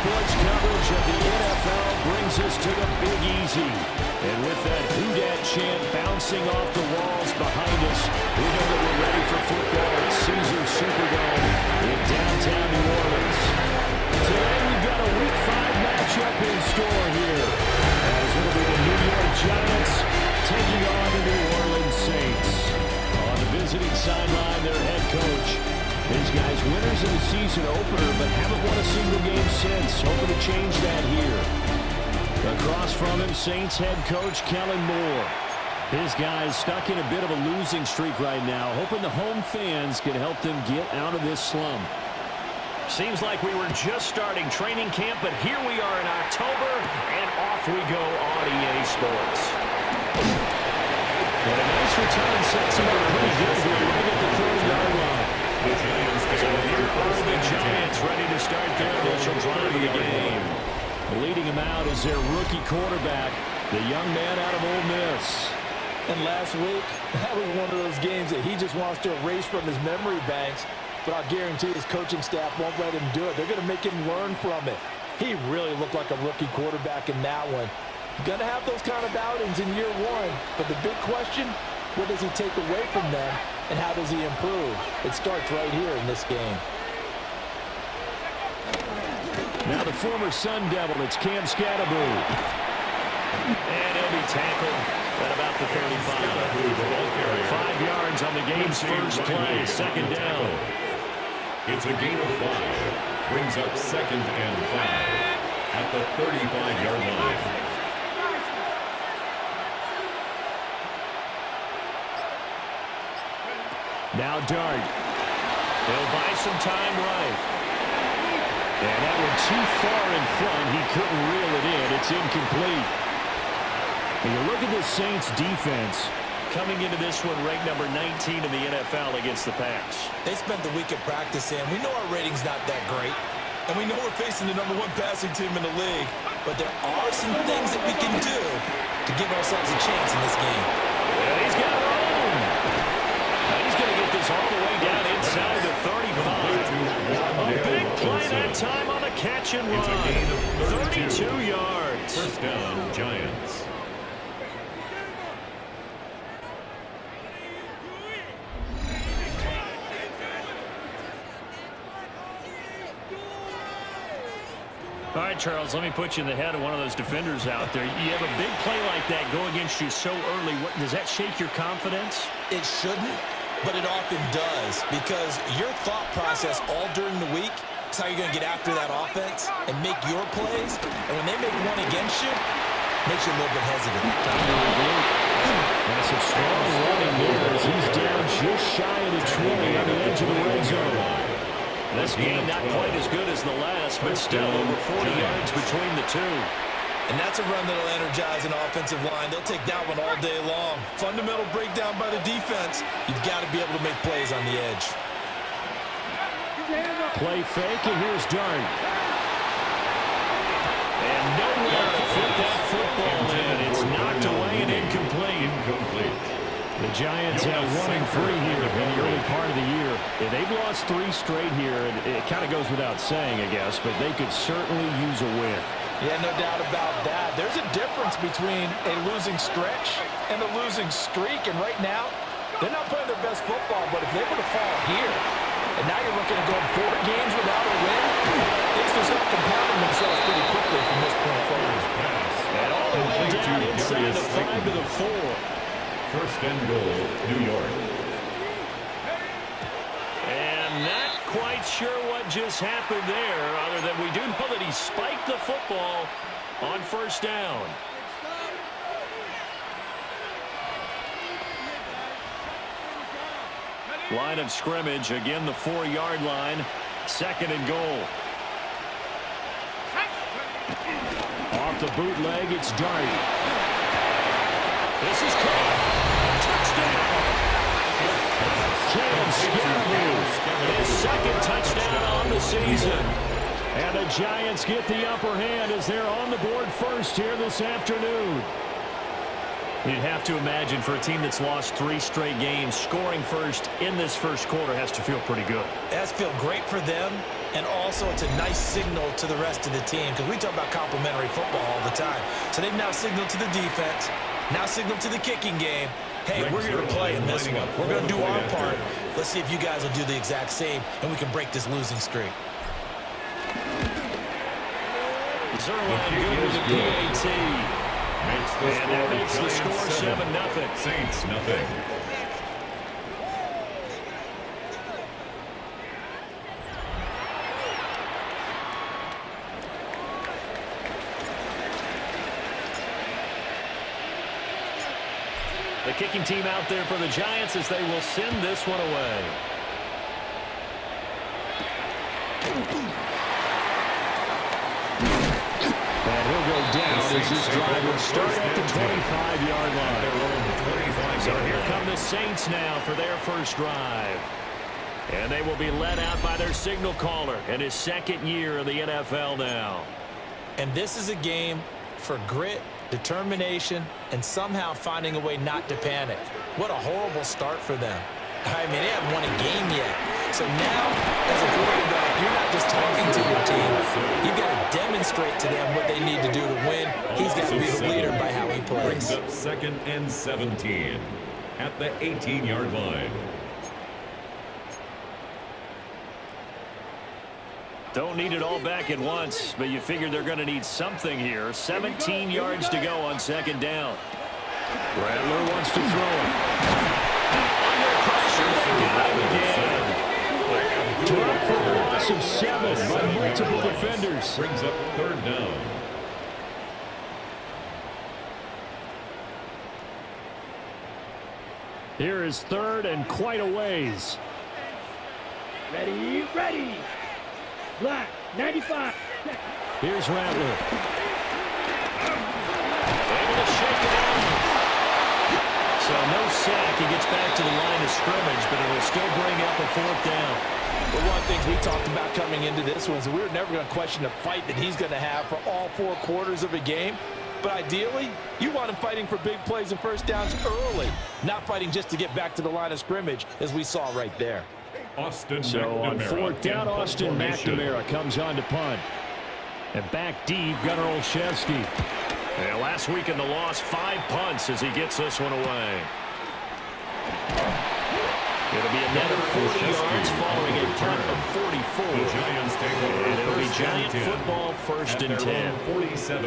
Sports coverage of the NFL brings us to the Big Easy. And with that Who Dat chant bouncing off the walls behind us, we know that we're ready for football at Caesars Superdome in downtown New Orleans. Today we've got a Week 5 matchup in store here, as it'll be the New York Giants taking on the New Orleans Saints. On the visiting sideline, their head coach. These guys, winners of the season opener, but haven't won a single game since. Hoping to change that here. Across from him, Saints head coach Kellen Moore. His guys stuck in a bit of a losing streak right now, hoping the home fans can help them get out of this slump. Seems like we were just starting training camp, but here we are in October, and off we go on EA Sports. And a nice return sets him up pretty good here, right at the 30-yard line. So here are the Giants ready to start their initial drive of the game. Leading him out is their rookie quarterback, the young man out of Ole Miss. And last week, that was one of those games that he just wants to erase from his memory banks. But I'll guarantee his coaching staff won't let him do it. They're going to make him learn from it. He really looked like a rookie quarterback in that one. He's going to have those kind of outings in year one. But the big question, what does he take away from them, and how does he improve? It starts right here in this game. Now the former Sun Devil, it's Cam Scatterbury. And he'll be tackled at about the 35. 5 yards on the game's first play, second down. It's a gain of 5. Brings up second and 5 at the 35-yard line. Now Dart. They'll buy some time right. And that one too far in front. He couldn't reel it in. It's incomplete. And you look at the Saints defense coming into this one ranked number 19 in the NFL against the pass. They spent the week at practice, and we know our rating's not that great. And we know we're facing the #1 passing team in the league. But there are some things that we can do to give ourselves a chance in this game. And he's got room. He's going to get this all the way down inside the 35. A big play that time on the catch and run. 32 yards. First down, Giants. All right, Charles, let me put you in the head of one of those defenders out there. You have a big play like that go against you so early. Does that shake your confidence? It shouldn't, but it often does, because your thought process all during the week is how you're going to get after that offense and make your plays. And when they make one against you, it makes you a little bit hesitant. That's a strong running there as he's down just shy of the 20 on the edge of the red zone. This game not quite as good as the last, but still over 40 yards between the two. And that's a run that'll energize an offensive line. They'll take that one all day long. Fundamental breakdown by the defense. You've got to be able to make plays on the edge. Play fake, and here's Dart. And nowhere to fit that football in. It's knocked away and incomplete. The Giants have 1-3 here in the early part of the year. They've lost 3 straight here, and it kind of goes without saying, I guess, but they could certainly use a win. Yeah, no doubt about that. There's a difference between a losing stretch and a losing streak, and right now, They're not playing their best football, but if they were to fall here, and now you're looking at going 4 games without a win, things will start compounding themselves pretty quickly from this point forward. And all the way down inside the 5 to the 4. First and goal, New York. And not quite sure what just happened there, other than we do know that he spiked the football on first down. Line of scrimmage, again the 4-yard line, second and goal. Off the bootleg, it's Dart. This is caught. Touchdown. His second touchdown on the season. And the Giants get the upper hand as they're on the board first here this afternoon. You'd have to imagine for a team that's lost 3 straight games, scoring first in this first quarter has to feel pretty good. It has to feel great for them, and also it's a nice signal to the rest of the team, because we talk about complimentary football all the time. So they've now signaled to the defense, now signaled to the kicking game, hey, we're here to play in this one. We're going to do our part. Let's see if you guys will do the exact same, and we can break this losing streak. Zerline good with the PAT. And that makes the score 7-0. Saints nothing. The kicking team out there for the Giants as they will send this one away. And he'll go down as this drive will start at the 25-yard line. So here come the Saints now for their first drive. And they will be led out by their signal caller in his second year in the NFL now. And this is a game for grit, determination, and somehow finding a way not to panic. What a horrible start for them. I mean, they haven't won a game yet. So now, as a quarterback, you're not just talking to your team. You've got to demonstrate to them what they need to do to win. He's got to be the leader by how he plays. Brings up second and 17 at the 18-yard line. Don't need it all back at once, but you figure they're going to need something here. 17 yards to go on second down. Rattler wants to throw it. Under pressure, got him again. Drop for a loss of 7 by multiple defenders. Brings up third down. Here is third and quite a ways. Ready, ready. Black, 95. Here's Rattler. Able to shake it out. So no sack. He gets back to the line of scrimmage, but it will still bring up a fourth down. Well, one of the things we talked about coming into this one is that we were never going to question the fight that he's going to have for all 4 quarters of a game. But ideally, you want him fighting for big plays and first downs early, not fighting just to get back to the line of scrimmage, as we saw right there. So on fourth down, Austin McNamara comes on to punt. And back deep, Gunnar Olszewski. And last week in the loss, 5 punts as he gets this one away. It'll be another 40 yards following a punt of 44. And it'll be Giant football first and 10.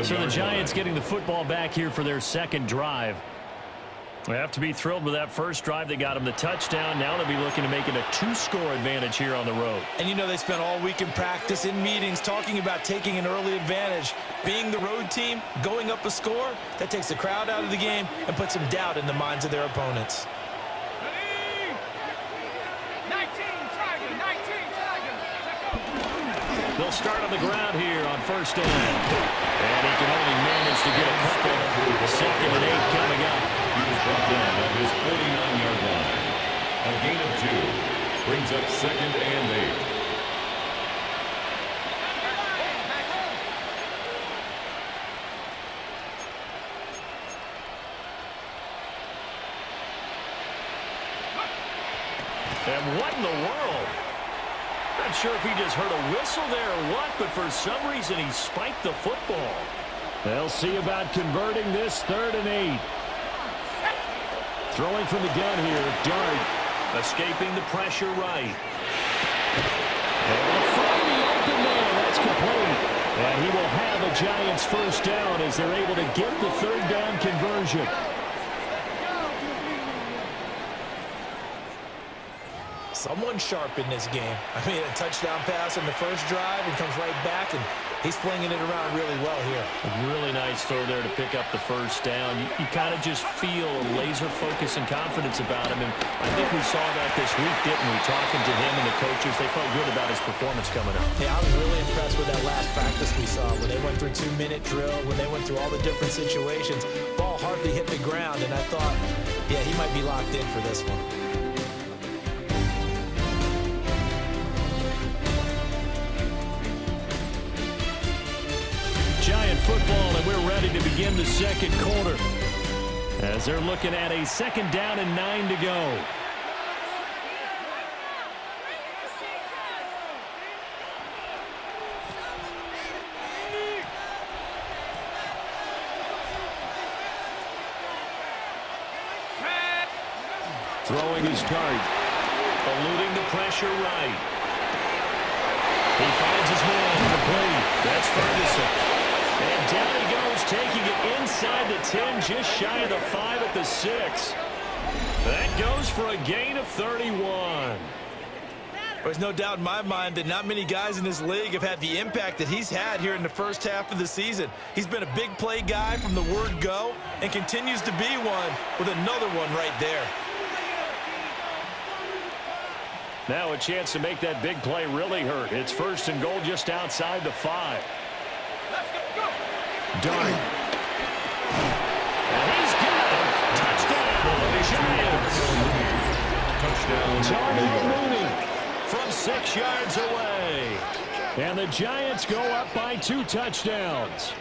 So the Giants getting the football back here for their second drive. They have to be thrilled with that first drive. They got him the touchdown. Now they'll be looking to make it a 2-score advantage here on the road. And you know they spent all week in practice, in meetings, talking about taking an early advantage. Being the road team, going up a score, that takes the crowd out of the game and puts some doubt in the minds of their opponents. They'll start on the ground here on first down. And he can only manage to get a couple. Second and 8 coming up. He was brought down at his 49-yard line. A gain of 2 brings up second and 8. And what in the world? Not sure if he just heard a whistle there or what, but for some reason he spiked the football. They'll see about converting this 3rd and 8. Throwing from the gun here, Dart. Escaping the pressure right. And they'll find the open man. That's complete. And he will have a Giants first down as they're able to get the third down conversion. Someone sharp in this game. I mean, a touchdown pass in the first drive and comes right back, and he's flinging it around really well here. A really nice throw there to pick up the first down. You kind of just feel a laser focus and confidence about him, and I think we saw that this week, didn't we? Talking to him and the coaches, they felt good about his performance coming up. Yeah, I was really impressed with that last practice we saw when they went through 2-minute drill, when they went through all the different situations. Ball hardly hit the ground, and I thought, yeah, he might be locked in for this one. Giant football, and we're ready to begin the second quarter as they're looking at a second down and 9 to go. Throwing his Dart, eluding the pressure right. He finds his man complete. That's Ferguson. And down he goes, taking it inside the 10, just shy of the 5 at the 6. That goes for a gain of 31. There's no doubt in my mind that not many guys in this league have had the impact that he's had here in the first half of the season. He's been a big play guy from the word go and continues to be one with another one right there. Now a chance to make that big play really hurt. It's first and goal just outside the 5. Dart. And he's good. Touchdown, Giants. Touchdown, Mooney from 6 yards away. And the Giants go up by 2 touchdowns.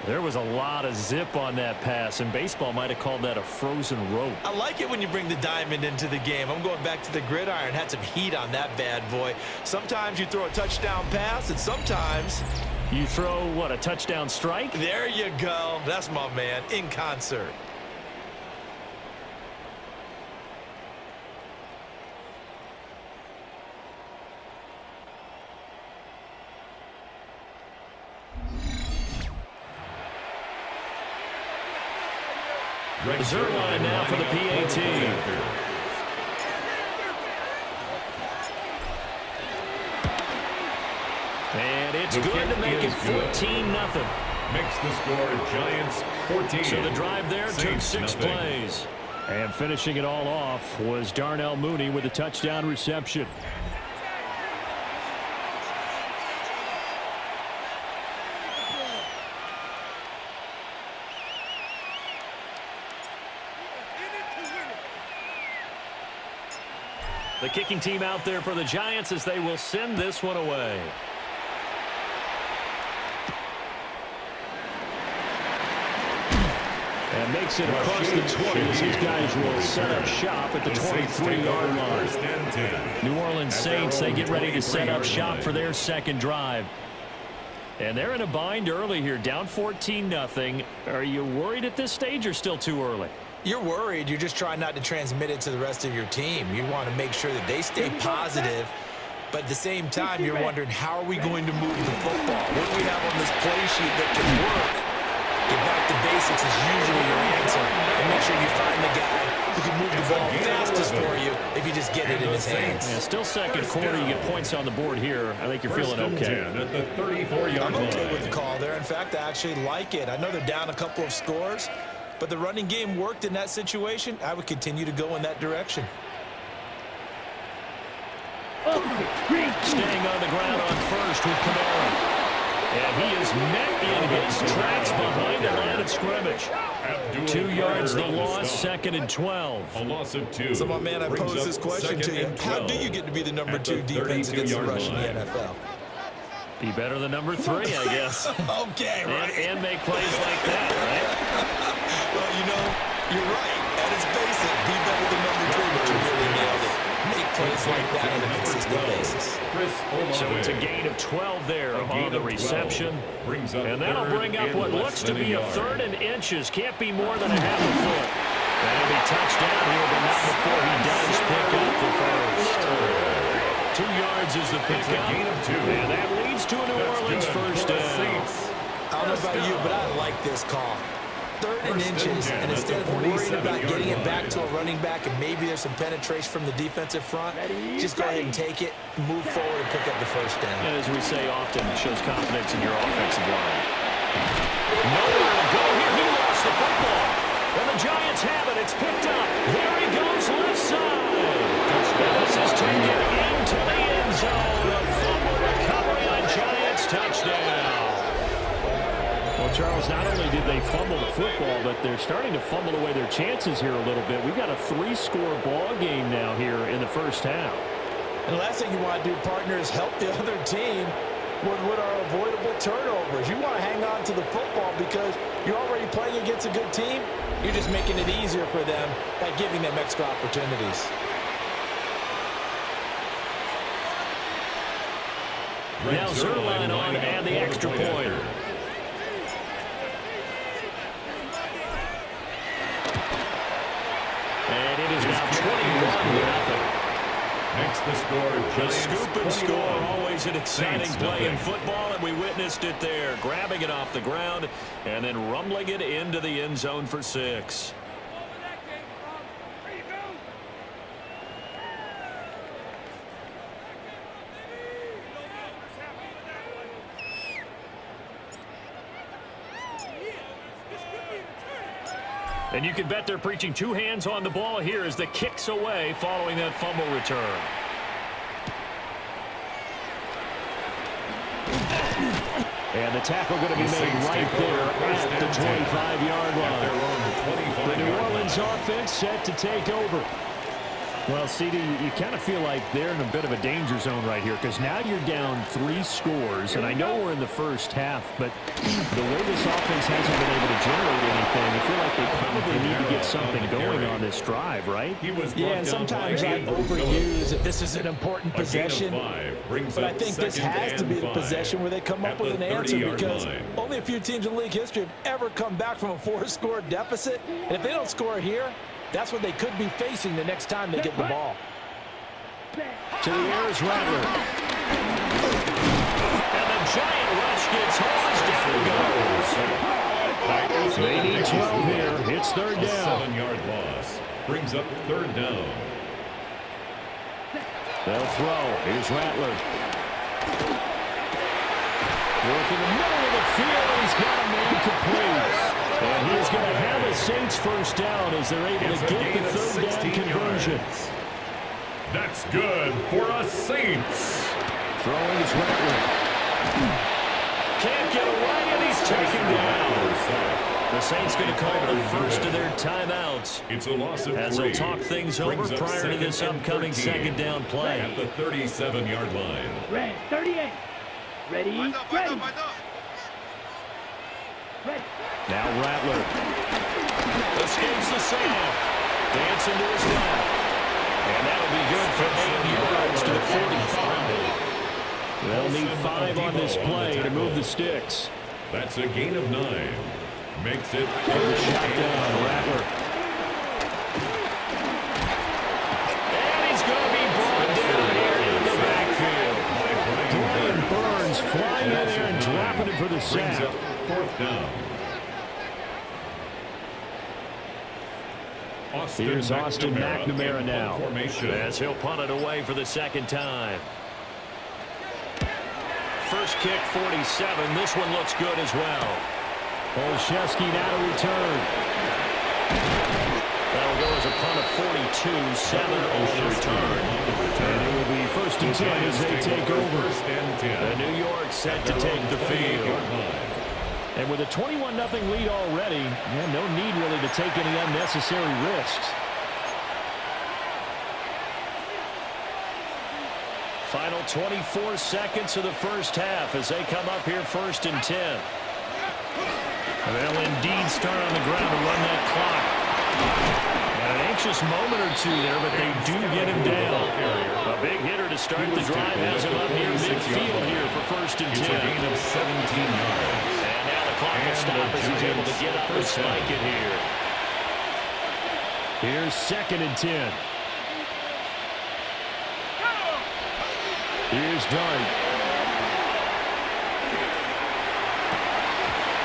There was a lot of zip on that pass, and baseball might have called that a frozen rope. I like it when you bring the diamond into the game. I'm going back to the gridiron. Had some heat on that bad boy. Sometimes you throw a touchdown pass, and sometimes you throw, what, a touchdown strike? There you go. That's my man, in concert. Zerline now for the PAT. And it's good to make it 14-0. Makes the score Giants 14. So the drive there took 6 plays. And finishing it all off was Darnell Mooney with a touchdown reception. The kicking team out there for the Giants as they will send this one away. And makes it across the 20 as these guys will set up shop at the 23-yard line. New Orleans Saints, they get ready to set up shop for their second drive. And they're in a bind early here, down 14-0. Are you worried at this stage or still too early? You're worried. You're just trying not to transmit it to the rest of your team. You want to make sure that they stay positive, but at the same time, you're wondering, how are we going to move the football? What do we have on this play sheet that can work? Get back to basics is usually your answer. And make sure you find the guy who can move the ball fastest for you if you just get it in his hands. Yeah, still second quarter. You get points on the board here. I think you're feeling okay. At the 34-yard I'm okay line. with the call there. In fact, I actually like it. I know they're down a couple of scores, but the running game worked in that situation. I would continue to go in that direction. Staying on the ground on first with Kamara. And he is met in his tracks behind the line of scrimmage. 2 yards the loss, second and 12. A loss of 2. So, my man, I pose this question to you. How do you get to be the number 2 defense against the rush in the NFL? Be better than number 3, I guess. Okay, right. And make plays like that, right? Well, you know, you're right. At its basic, be better than number 3, but you really nailed it. Make plays like that on a consistent basis. So it's a gain of 12 there on the reception. And that'll bring up what looks to be a 3rd and inches. Can't be more than a half a foot. That'll be touchdown here, but not before he does pick up the first. 2 yards is the pickup. And that leads to a New Orleans first down. I don't know about you, but I like this call. 3rd and inches, and instead of worrying about getting it back to a running back and maybe there's some penetration from the defensive front, just go ahead and take it, move forward, and pick up the first down. And as we say often, it shows confidence in your offensive line. Nowhere to go here. He lost the football. And the Giants have it. It's picked up. There he goes, left side. This is taken into the end zone. A fumble recovery on Giants touchdown. Well, Charles, not only did they fumble the football, but they're starting to fumble away their chances here a little bit. We've got a 3-score ball game now here in the first half. And the last thing you want to do, partner, is help the other team with our avoidable turnovers. You want to hang on to the football because you're already playing against a good team. You're just making it easier for them by giving them extra opportunities. Now Zerline on and the extra point. And it is now 21-0. Next the score, The scoop and score, always an exciting play in football, and we witnessed it there. Grabbing it off the ground and then rumbling it into the end zone for 6. And you can bet they're preaching 2 hands on the ball here as the kick's away following that fumble return. And the tackle going to be made right there at the 25-yard line. The New Orleans offense set to take over. Well, CD, you kind of feel like they're in a bit of a danger zone right here because now you're down 3 scores, and I know we're in the first half, but the way this offense hasn't been able to generate anything, I feel like they probably need to get something going on this drive, right? Yeah, and sometimes I overuse that this is an important possession, but I think this has to be the possession where they come up with an answer because only a few teams in league history have ever come back from a 4-score deficit, and if they don't score here, that's what they could be facing the next time they get the ball. To the air is Rattler. And the giant rush gets hosed. Down goes. They need 12 here. It's 3rd down. 7-yard loss. Brings up 3rd down. They'll throw. Here's Rattler. Working the middle of the field. He's got a man complete. And he's going to have a Saints first down as they're able to get the 3rd down conversion. That's good for us Saints. Throwing is Rattler. Can't get away, and he's taken down. The Saints going to call the first of their timeouts. It's a loss of 3. As they'll talk things over prior to this upcoming 2nd down play. At the 37-yard line. Red 38. Ready, ready. Ready. Now Rattler escapes the sack. Dancing to his left. And that'll be good for 8 yards to the 45. They'll need 5 on this play to move the sticks. That's a gain of 9. Makes it the shotgun, Rattler. And he's going to be brought down here in the backfield. Brian Burns flying in there and dropping it for the sack. 4th down. Here's Austin McNamara now. As he'll punt it away for the 2nd time. First kick, 47. This one looks good as well. Olszewski now to return. That'll go as a punt of 42, 7 on the return. And it will be 1st and 10 as they take over. The New York set to take the field. And with a 21-0 lead already, no need really to take any unnecessary risks. Final 24 seconds of the first half as they come up here 1st and 10. They'll indeed start on the ground to run that clock. And it anxious moment or two there, but they do get him down. A big hitter to start the drive has him up near midfield here for 1st and 10. It's a gain of 17 yards. And now the clock will stop as he's able to get up and spike it here. Here's 2nd and 10. Here's Dart.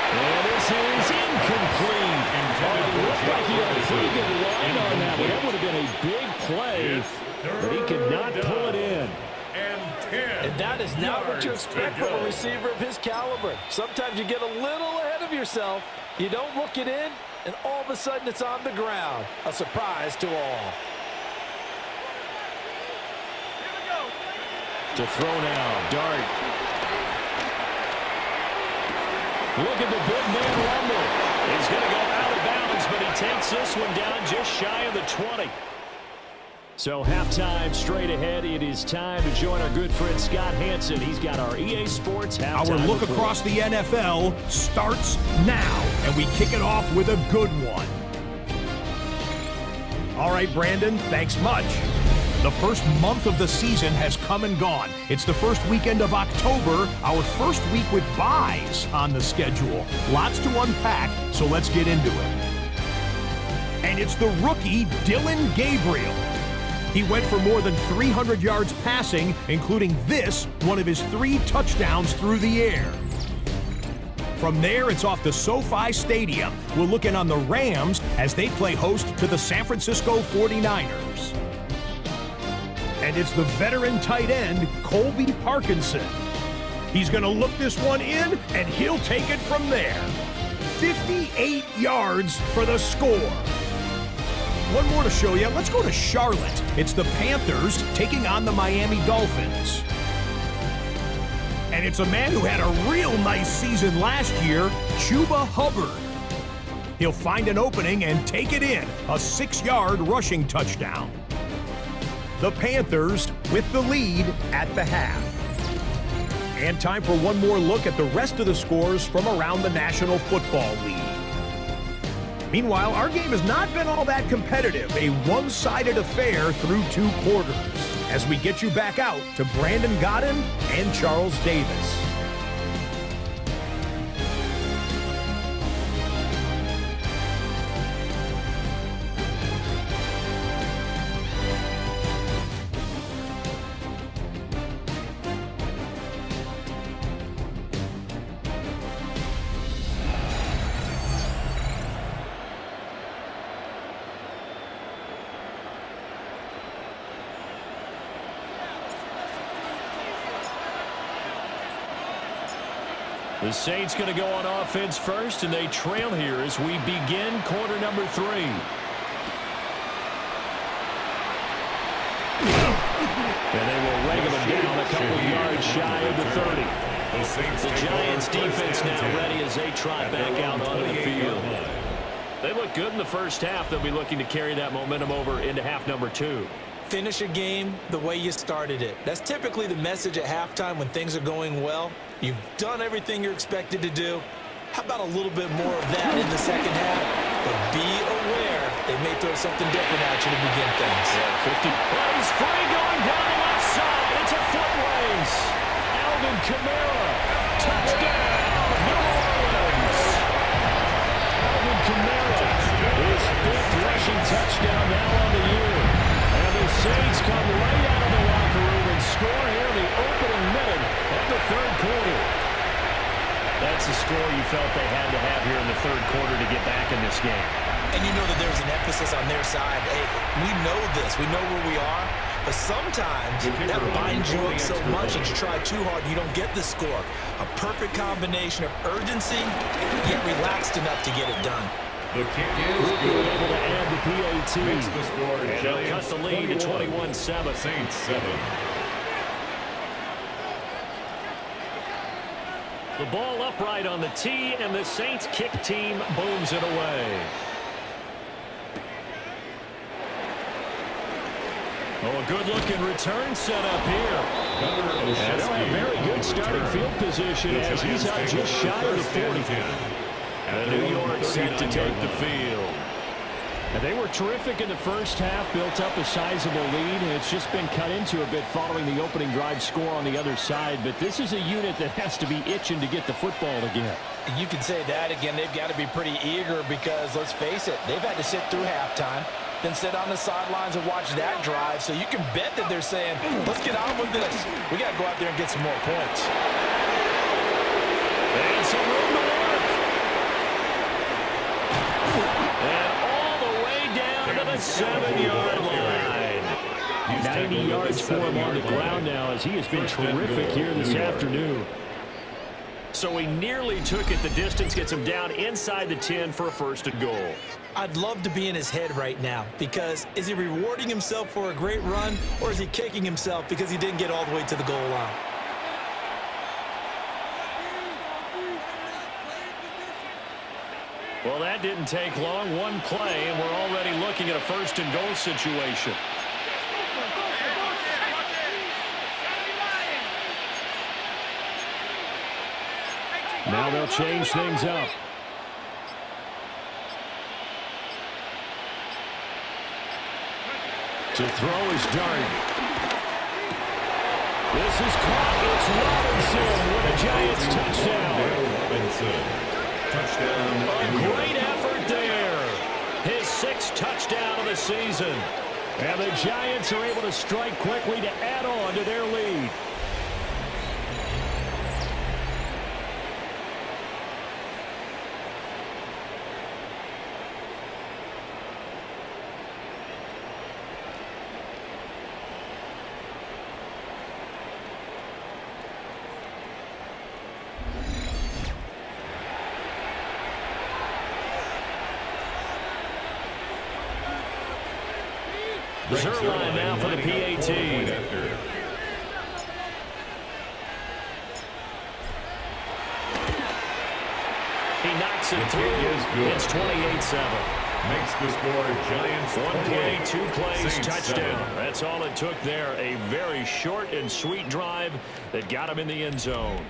And this is incomplete. It looked like he had a pretty good line on that one. That would have been a big play, but he could not pull it in. And that is not what you expect from a receiver of his caliber. Sometimes you get a little ahead of yourself. You don't look it in, and all of a sudden it's on the ground. A surprise to all. To throw now, Dart. Look at the big man rumble. He's going to go out of bounds, but he takes this one down just shy of the 20. So halftime straight ahead. It is time to join our good friend Scott Hanson. He's got our EA Sports halftime Our look report. across the NFL starts now, and we kick it off with a good one. All right, Brandon, thanks much. The first month of the season has come and gone. It's the first weekend of October, our first week with byes on the schedule. Lots to unpack, so let's get into it. And it's the rookie, Dillon Gabriel. He went for more than 300 yards passing, including this, one of his 3 touchdowns through the air. From there, it's off to SoFi Stadium. We're looking on the Rams as they play host to the San Francisco 49ers. And it's the veteran tight end, Colby Parkinson. He's going to look this one in, and he'll take it from there. 58 yards for the score. One more to show you. Let's go to Charlotte. It's the Panthers taking on the Miami Dolphins. And it's a man who had a real nice season last year, Chuba Hubbard. He'll find an opening and take it in, a 6-yard rushing touchdown. The Panthers with the lead at the half. And time for one more look at the rest of the scores from around the National Football League. Meanwhile, our game has not been all that competitive, a one-sided affair through 2 quarters, as we get you back out to Brandon Godden and Charles Davis. The Saints going to go on offense first, and they trail here as we begin quarter number 3. And they will wrangle him down a couple yards shy of the 30. The Giants defense now ready as they trot back out onto the field. They look good in the first half. They'll be looking to carry that momentum over into half number 2. Finish a game the way you started it. That's typically the message at halftime when things are going well. You've done everything you're expected to do. How about a little bit more of that in the second half? But be aware they may throw something different at you to begin things. Yeah, 50. Well, he's free going down the left side. It's a foot race. Alvin Kamara. Touchdown, New Orleans. Alvin Kamara. His 5th rushing touchdown now on the year. And the Saints come right out of the locker room and score here in the opening minute of the 3rd quarter. That's the score you felt they had to have here in the 3rd quarter to get back in this game. And you know that there's an emphasis on their side. Hey, we know this. We know where we are. But sometimes that binds you up so much that you try too hard and you don't get the score. A perfect combination of urgency, yet relaxed enough to get it done. The kick is Good. good. Able to add the PAT. Makes the score And they'll cut Giants the lead to 21. 21-7. Saints 7. The ball upright on the tee, and the Saints kick team booms it away. Oh, a good-looking return set up here. And they'll have very good starting field position as he's out just shy of the 40. And New York set to take the field. And they were terrific in the first half, built up a sizable lead, and it's just been cut into a bit following the opening drive score on the other side. But this is a unit that has to be itching to get the football again. You can say that again. They've got to be pretty eager because, let's face it, they've had to sit through halftime, then sit on the sidelines and watch that drive. So you can bet that they're saying, let's get on with this. We got to go out there and get some more points. And some room to work. And all the way down to the 7-yard line. 90 yards for him on the ground now as he has been terrific here this afternoon. So he nearly took it the distance, gets him down inside the 10 for a first and goal. I'd love to be in his head right now because is he rewarding himself for a great run or is he kicking himself because he didn't get all the way to the goal line? Well, that didn't take long. One play, and we're already looking at a first and goal situation. Now they'll change things up. To throw is Dart. This is caught. It's Robinson with a Giants touchdown. Touchdown. A great effort there. His 6th touchdown of the season. And the Giants are able to strike quickly to add on to their lead. Zerline now for the PAT. He knocks it through. It's 28-7. Makes the score Giants. 1 play, 2 plays, Saints touchdown. 7. That's all it took there. A very short and sweet drive that got him in the end zone.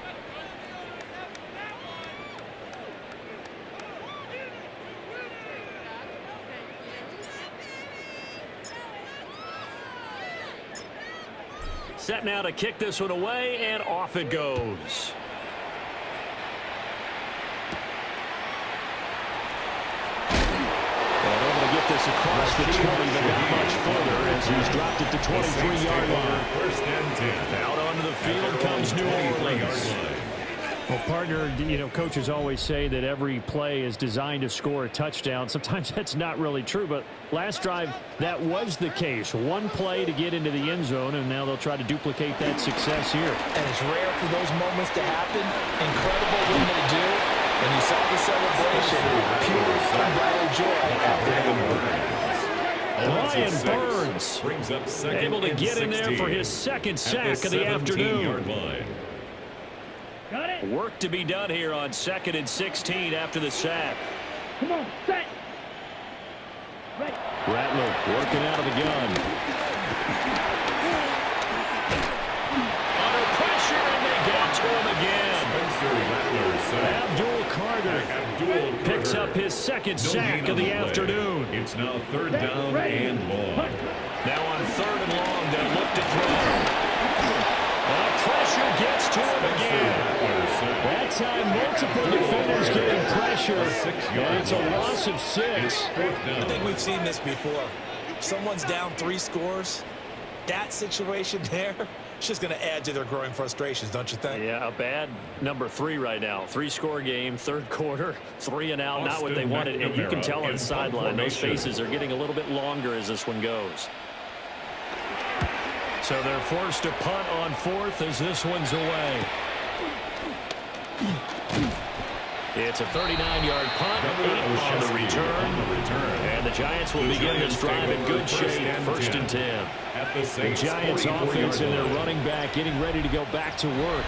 Set now to kick this one away, and off it goes. And able to get this across the 20, but not much further as he's dropped it to 23-yard line. First and 10. Out onto the field comes New Orleans. Well, partner, coaches always say that every play is designed to score a touchdown. Sometimes that's not really true, but last drive, that was the case. One play to get into the end zone, and now they'll try to duplicate that success here. And it's rare for those moments to happen. Incredible when they do. And you saw the celebration. Pure, unbridled joy. Brian Burns brings up second able to and get in there 16 for his 2nd sack at of the afternoon. 17-yard line. Got it. Work to be done here on 2nd and 16 after the sack. Come on, set. Ready. Rattler working out of the gun. Under pressure, and they get to him again. Spencer Rattler sack. Abdul Carter picks up his 2nd sack of the afternoon. It's now 3rd down and long. Now on 3rd and long, they'll look to throw. Pressure gets to him again. That time, multiple defenders getting pressure, and it's a loss of 6. I think we've seen this before. Someone's down 3 scores. That situation there, it's just going to add to their growing frustrations, don't you think? Yeah, a bad number 3 right now. 3-score game, 3rd quarter, 3 and out, not what they wanted. And you can tell on the sideline, those faces are getting a little bit longer as this one goes. So they're forced to punt on 4th as this one's away. It's a 39-yard punt on the return. And the Giants will begin this drive in good shape. 1st and 10. The Giants offense and their running back getting ready to go back to work.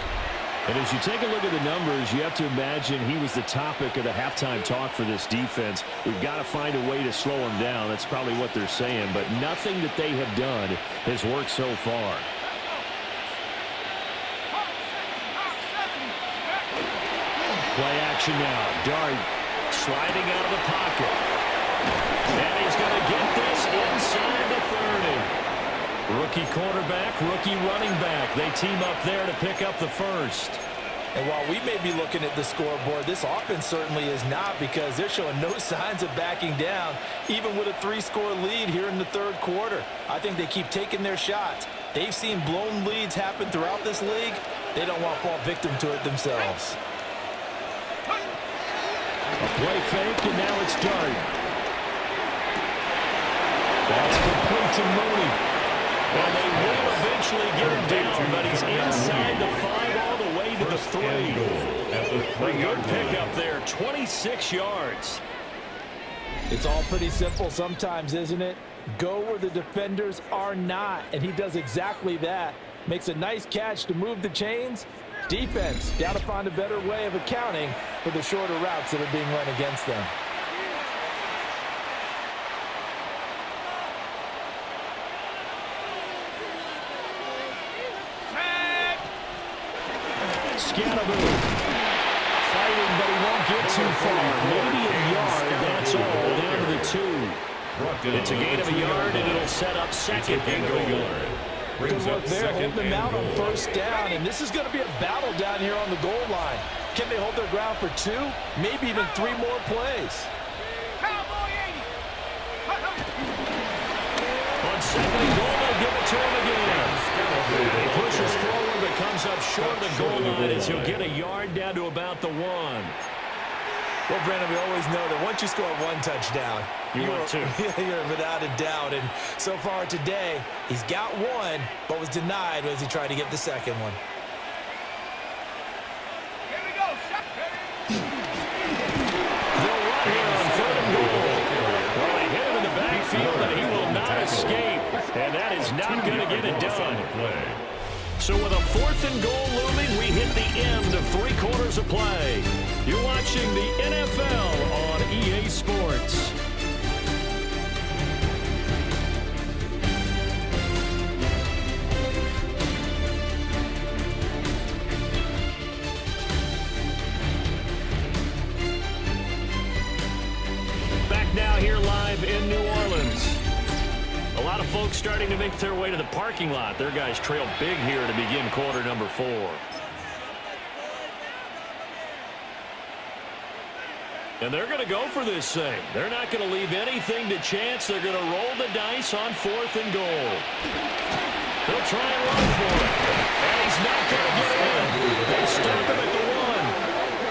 And as you take a look at the numbers, you have to imagine he was the topic of the halftime talk for this defense. We've got to find a way to slow him down. That's probably what they're saying. But nothing that they have done has worked so far. Play action now. Dart sliding out of the pocket. And he's going to get this inside the 30. Rookie quarterback, rookie running back. They team up there to pick up the first. And while we may be looking at the scoreboard, this offense certainly is not, because they're showing no signs of backing down, even with a 3-score lead here in the third quarter. I think they keep taking their shots. They've seen blown leads happen throughout this league. They don't want to fall victim to it themselves. A play fake, and now it's Dart. That's complete to Mooney. And they will eventually get him down, but he's inside the 5 all the way to the 3. A good pickup there, 26 yards. It's all pretty simple sometimes, isn't it? Go where the defenders are not, and he does exactly that. Makes a nice catch to move the chains. Defense, got to find a better way of accounting for the shorter routes that are being run against them. Scatterboo. Fighting, but he won't get too far. Maybe a yard, that's all, down to the 2. It's a gain of a yard, and it'll set up second and goal. Good work there, holding them out on first down, and this is going to be a battle down here on the goal line. Can they hold their ground for 2, maybe even 3 more plays? On second and goal, they'll give it to him again. He pushes forward, but comes up short of the goal line as he'll get a yard down to about the 1. Well, Brandon, we always know that once you score 1 touchdown, you're without a doubt. And so far today, he's got 1, but was denied as he tried to get the second one. Here we go. They'll run here on 3rd and goal. Well, they hit him in the backfield, and he will not escape. And that is not going to get it done. So with a 4th and goal looming, we hit the end of 3 quarters of play. You're watching the NFL on EA Sports. Back now here live in New Orleans. A lot of folks starting to make their way to the parking lot. Their guys trail big here to begin quarter number 4. And they're going to go for this thing. They're not going to leave anything to chance. They're going to roll the dice on 4th and goal. They'll try and run for it. And he's not going to get in. They stop him at the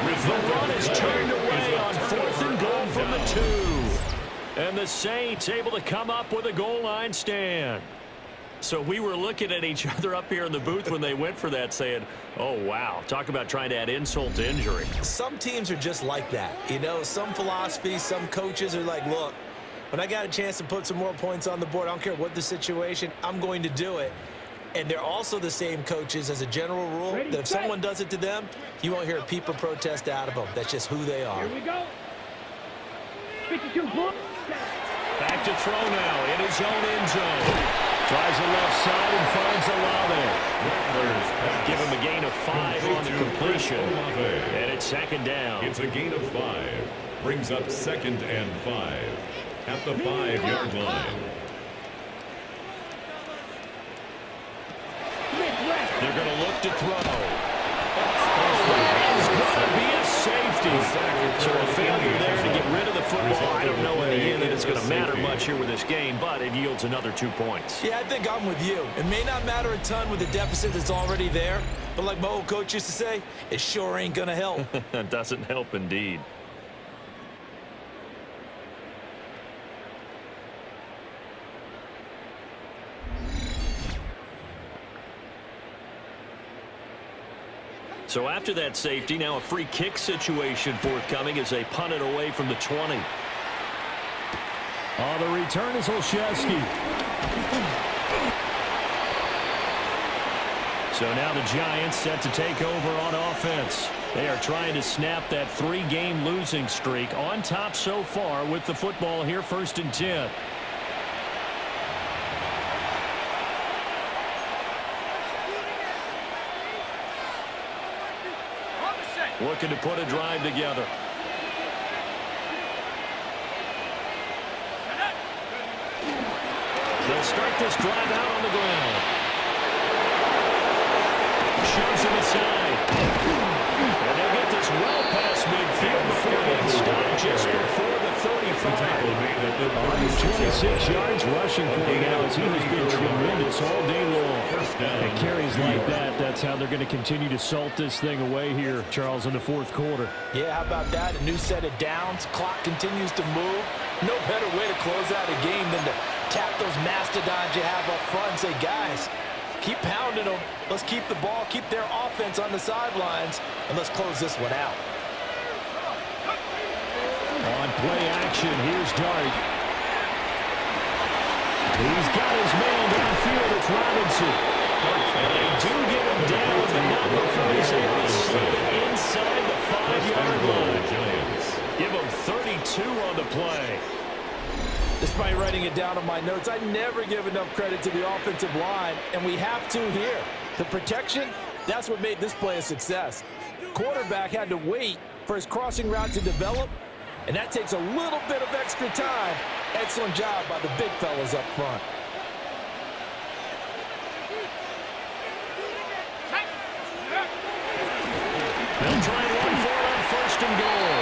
1. The run is turned away on 4th and goal from the 2. And the Saints able to come up with a goal line stand. So we were looking at each other up here in the booth when they went for that, saying, oh, wow, talk about trying to add insult to injury. Some teams are just like that. You know, some philosophies, some coaches are like, look, when I got a chance to put some more points on the board, I don't care what the situation, I'm going to do it. And they're also the same coaches as a general rule that if someone does it to them, you won't hear a peep or protest out of them. That's just who they are. Here we go. 52 points. Back to throw now in his own end zone. Tries the left side and finds Olave. Give him a gain of 5 on the completion. And it's 2nd down. It's a gain of 5. Brings up 2nd and 5 at the 5-yard line. They're going to look to throw. It's going to be a safety. So a failure there to get rid of the football. I don't know in the end that it's going to matter much here with this game, but it yields another 2 points. Yeah, I think I'm with you. It may not matter a ton with the deficit that's already there, but like my old coach used to say, it sure ain't going to help. It doesn't help indeed. So after that safety, now a free kick situation forthcoming as they punt it away from the 20. The return is Olszewski. So now the Giants set to take over on offense. They are trying to snap that 3-game losing streak. On top so far with the football here, 1st and 10. Looking to put a drive together. start this drive out on the ground. Shoves him aside. And they'll get this well past midfield before being stopped just before the 35. 26 yards rushing for him now as he has been tremendous all day long. And carries like that, that's how they're going to continue to salt this thing away here, Charles, in the fourth quarter. Yeah, how about that? A new set of downs. Clock continues to move. No better way to close out a game than to tap those mastodons you have up front and say, guys, keep pounding them. Let's keep the ball, keep their offense on the sidelines, and let's close this one out. On play action, here's Dart. He's got his man downfield. It's Robinson. And they do get him down, but not before he's able to slip it inside the 5-yard line. Give him 32 on the play. Despite writing it down on my notes, I never give enough credit to the offensive line, and we have to here. The protection, that's what made this play a success. Quarterback had to wait for his crossing route to develop, and that takes a little bit of extra time. Excellent job by the big fellas up front. They'll try and run for it on first and goal.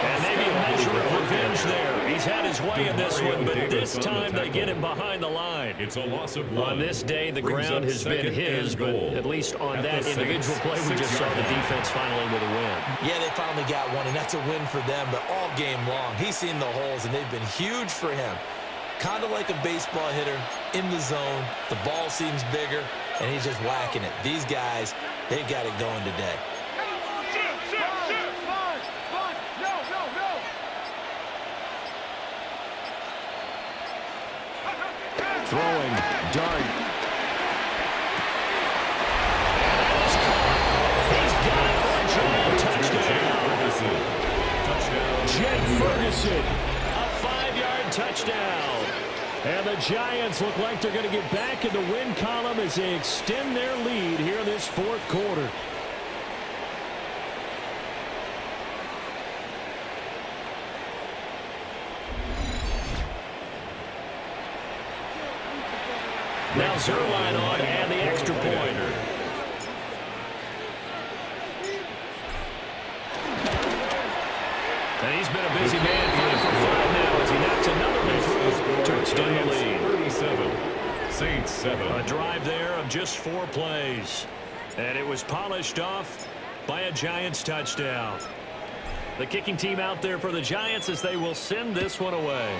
And maybe a measure of revenge there. He's had his way in this one, but this time they get him behind the line. It's a loss of 1. On this day, the ground has been his, but at least on that individual play, we just saw the defense finally with a win. Yeah, they finally got one, and that's a win for them, but all game long, he's seen the holes, and they've been huge for him. Kind of like a baseball hitter in the zone. The ball seems bigger, and he's just whacking it. These guys, they've got it going today. Throwing, Dart. He's got it for a Giant touchdown. Jake Ferguson, a 5-yard touchdown. And the Giants look like they're going to get back in the win column as they extend their lead here in this fourth quarter. Now Zerline on and the extra point. And he's been a busy man 5 for 5 now as he knocks another one through to extend the lead. 37, Saints 7. A drive there of just 4 plays. And it was polished off by a Giants touchdown. The kicking team out there for the Giants as they will send this one away.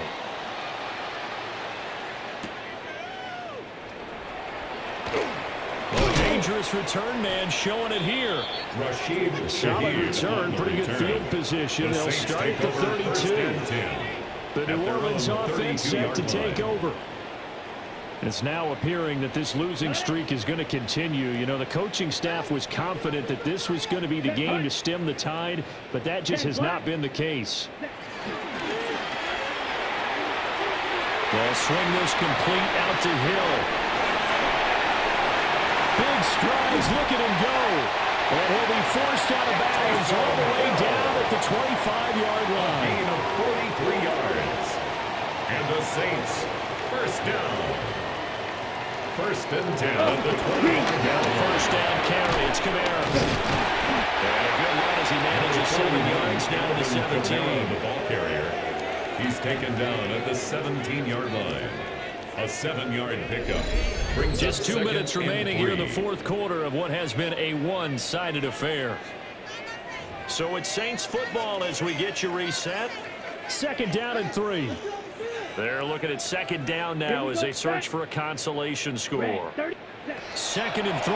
Dangerous return man showing it here. Solid return, pretty good field position. They'll start at the 32. The New Orleans offense set to take over. It's now appearing that this losing streak is going to continue. You know, the coaching staff was confident that this was going to be the game to stem the tide, but that just has not been the case. They'll swing this complete out to Hill. Big strides, look at him go. And he'll be forced out of bounds all the way down at the 25-yard line. Gain of 43 yards. And the Saints, first down. First and 10 at the 20-yard line. First down carry, it's Kamara. And a good run as he manages 7 yards down to the 17. The ball carrier. He's taken down at the 17-yard line. A 7-yard pickup. Brings just 2 minutes remaining here in the fourth quarter of what has been a one-sided affair. So it's Saints football as we get you reset. 2nd down and 3. They're looking at 2nd down now as they search for a consolation score. 2nd and 3.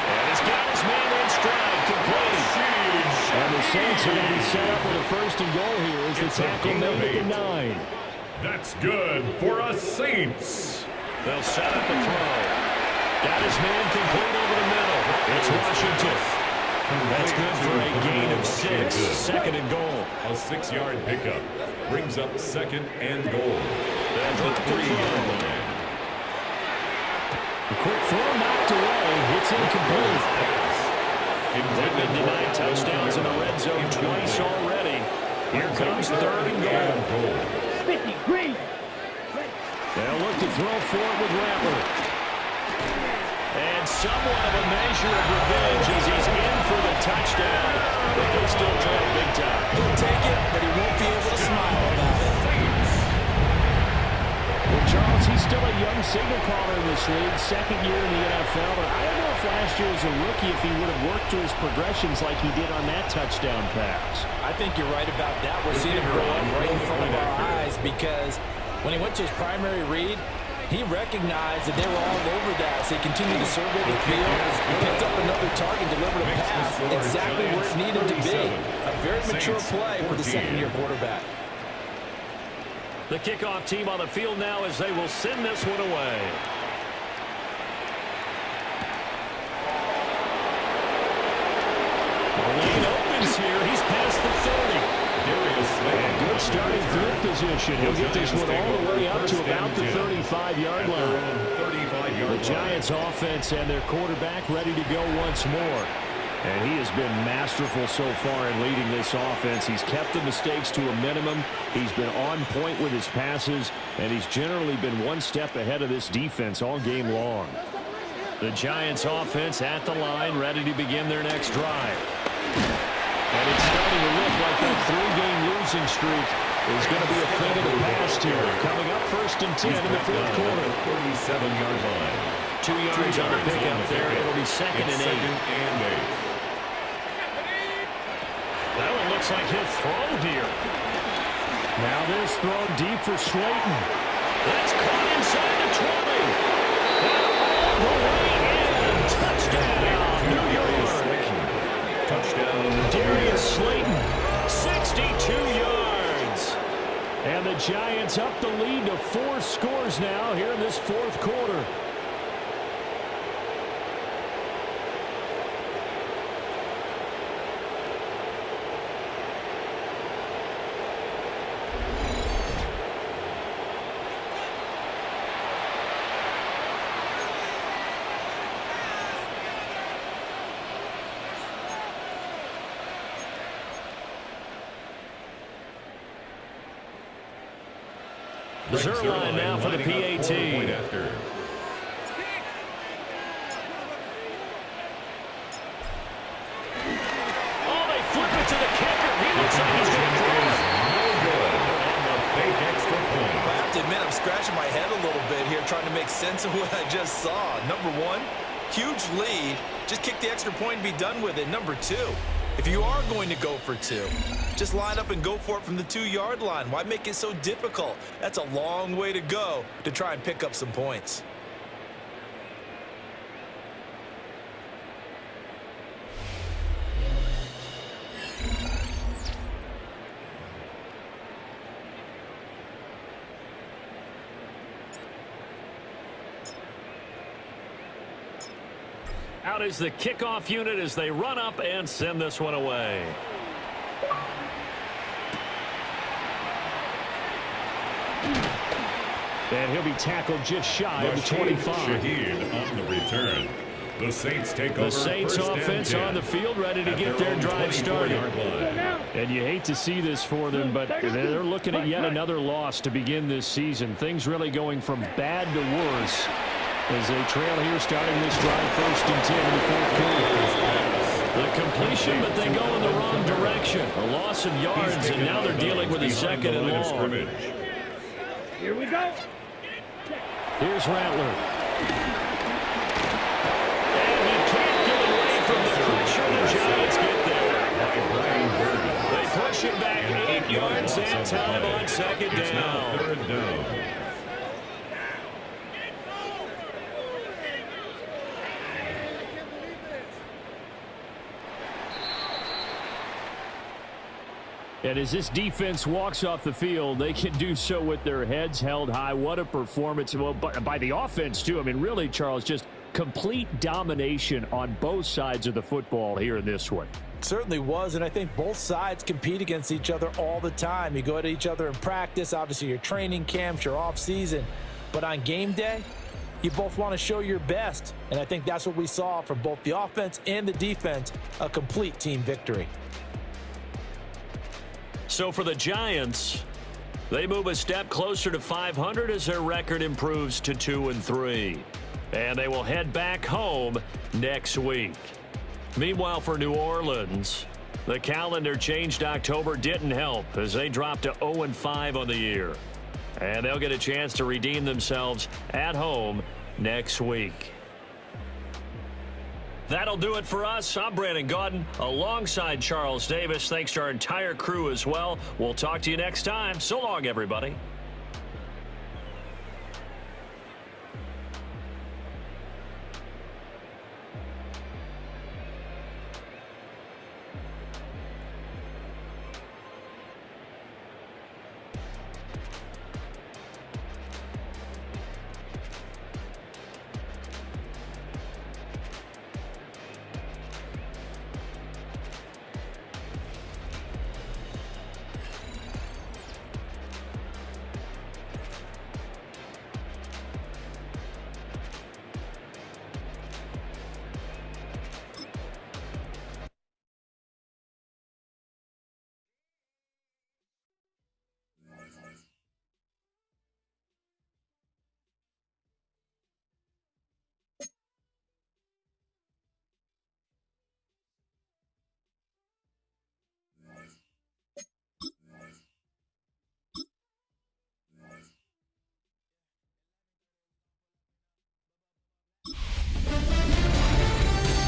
And he's got his man in stride, complete. And the Saints are going to be set up with a 1st and goal here as the tackle made at the 9. That's good for us Saints. They'll set up the throw. Got his man complete over the middle. It's Washington. That's good for a gain of 6. 2nd and goal. A 6-yard pickup. Brings up 2nd and goal. That's the 3-yard line. The quick throw knocked away. It's incomplete. They've been denied touchdowns in the red zone twice already. Here comes 3rd and goal. They'll look to throw for it with Rattler. And somewhat of a measure of revenge as he's in for the touchdown. But they still trail big time. He'll take it, but he won't be able to smile about it. Well, Charles, he's still a young signal caller in this league, second year in the NFL. But I don't know if last year as a rookie if he would have worked through his progressions like he did on that touchdown pass. I think you're right about that. We're seeing him grow up right in front of our eyes because when he went to his primary read, he recognized that they were all over that, so he continued to survey the field. He picked up another target, delivered a pass exactly where it needed to be. A very mature play for the second-year quarterback. The kickoff team on the field now as they will send this one away. The lane opens here. He's past the 30. And good starting field position. He'll get this one all the way up to about the 35-yard line. The Giants offense and their quarterback ready to go once more. And he has been masterful so far in leading this offense. He's kept the mistakes to a minimum. He's been on point with his passes, and he's generally been one step ahead of this defense all game long. The Giants offense at the line, ready to begin their next drive. And it's starting to look like that three-game losing streak is going to be a thing of the past here. Coming up 1st and 10 in the fourth quarter. 37-yard line. 2 yards on the pickup there. It'll be 2nd and 8. That one looks like he'll throw here. Now this throw deep for Slayton. That's caught inside the 20. All the way in. Touchdown, New York. Touchdown. Darius Slayton, 62 yards. And the Giants up the lead to 4 scores now here in this fourth quarter. Zerline now for the PAT. Oh, they flip it to the kicker. He looks like he's going to throw it. No good. And a big extra point. I have to admit, I'm scratching my head a little bit here trying to make sense of what I just saw. Number one, huge lead. Just kick the extra point and be done with it. Number two, if you are going to go for two, just line up and go for it from the 2-yard line. Why make it so difficult? That's a long way to go to try and pick up some points. Out is the kickoff unit as they run up and send this one away. And he'll be tackled just shy of the 25. Shaheed on the return. The Saints take over. The Saints offense on the field, ready to get their drive started. And you hate to see this for them, but they're looking at yet another loss to begin this season. Things really going from bad to worse as they trail here starting this drive 1st and 10 in the fourth quarter. The completion, but they go in the wrong direction. A loss of yards, and now they're dealing with a 2nd and long. Here we go. Here's Rattler. And he can't get away from the pressure. The Giants get there. They push him back 8 yards that time on 2nd down. 3rd down. And as this defense walks off the field, they can do so with their heads held high. What a performance. Well, by the offense, too. I mean, really, Charles, just complete domination on both sides of the football here in this one. Certainly was, and I think both sides compete against each other all the time. You go at each other in practice, obviously your training camps, your off-season. But on game day, you both want to show your best. And I think that's what we saw from both the offense and the defense, a complete team victory. So for the Giants, They move a step closer to 500 as their record improves to 2-3. And they will head back home next week. Meanwhile, for New Orleans, the calendar change to October didn't help as they dropped to 0-5 on the year. And they'll get a chance to redeem themselves at home next week. That'll do it for us. I'm Brandon Gaudin alongside Charles Davis. Thanks to our entire crew as well. We'll talk to you next time. So long, everybody.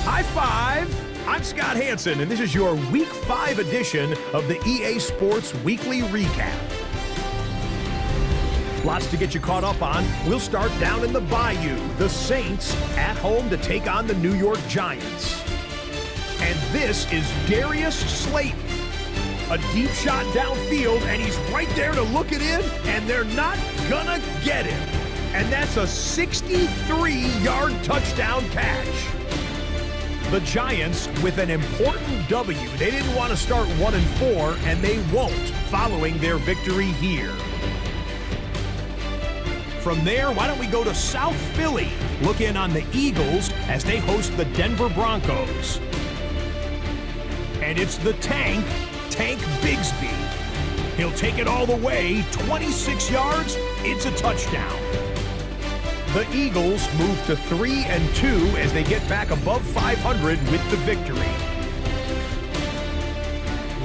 High five! I'm Scott Hansen, and this is your Week 5 edition of the EA Sports Weekly Recap. Lots to get you caught up on. We'll start down in the Bayou. The Saints at home to take on the New York Giants. And this is Darius Slayton. A deep shot downfield, and he's right there to look it in, and they're not gonna get him. And that's a 63-yard touchdown catch. The Giants with an important W. They didn't want to start 1-4, and they won't following their victory here. From there, why don't we go to South Philly? Look in on the Eagles as they host the Denver Broncos. And it's the Tank Bigsby. He'll take it all the way, 26 yards, it's a touchdown. The Eagles move to 3-2 as they get back above 500 with the victory.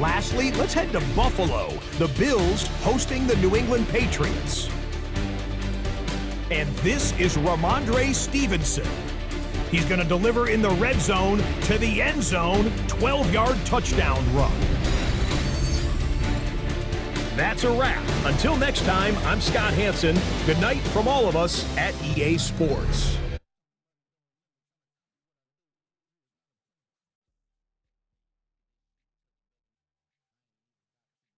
Lastly, let's head to Buffalo. The Bills hosting the New England Patriots. And this is Ramondre Stevenson. He's going to deliver in the red zone to the end zone, 12-yard touchdown run. That's a wrap. Until next time, I'm Scott Hansen. Good night from all of us at EA Sports.